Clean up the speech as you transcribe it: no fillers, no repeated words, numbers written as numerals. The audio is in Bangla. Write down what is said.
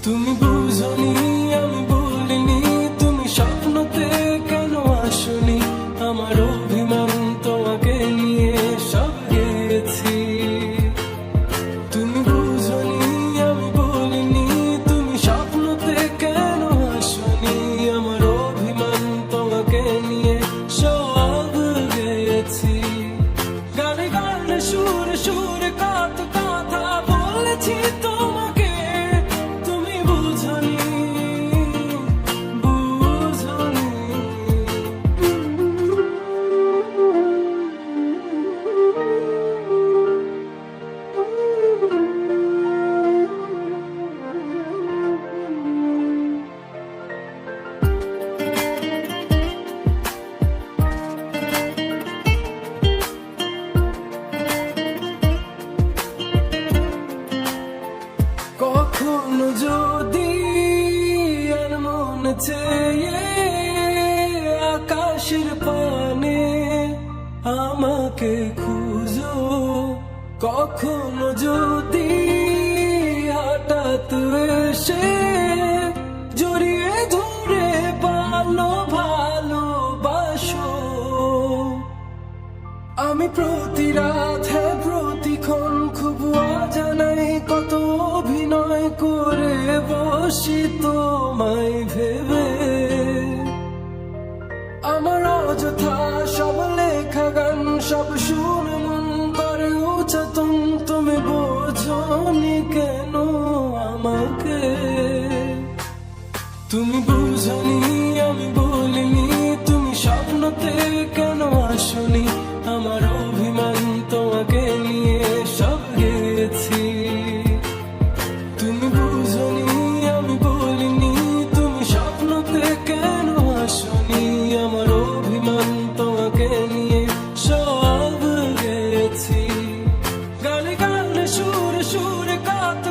তুমি বুঝনি আমি বলিনি, তুমি স্বপ্নতে কেন আসনি, আমার অভিমান তোমাকে নিয়ে সব গেছি। তুমি বুঝনি আমি বলিনি, তুমি স্বপ্নতে কেন আসনি, আমার অভিমান তোমাকে নিয়ে সব গেছি। গানে গানে সুরে সুরে কত কথা বলেছি তোমাকে, তুমি বুঝনি বুঝনি। কখনো যদি আর মন চেয়ে আকাশের পানে আমাকে খুঁজো, কখনো যদি হঠাৎ এসে জড়িয়ে ধরে ভালোবাসো, আমি প্রতি রাত প্রতিক্ষণ খুব অজানাই কত অভিনয় করে বসি তোমায় ভেবে। আমার অযথা সব লেখা গান সব শুনে মন করে উচ্চতম, তুমি বোঝনি কেন আমাকে। তুমি বুঝনি আমি বলিনি, তুমি স্বপ্নতে কেন আসনি, আমার অভিমান তোমাকে নিয়ে সব গেছি। তুমি বুঝনি আমি বলিনি, তুমি স্বপ্নতে কেন আসনি, আমার অভিমান তোমাকে নিয়ে সব গেছি। গানে গানে সুরে সুরে কত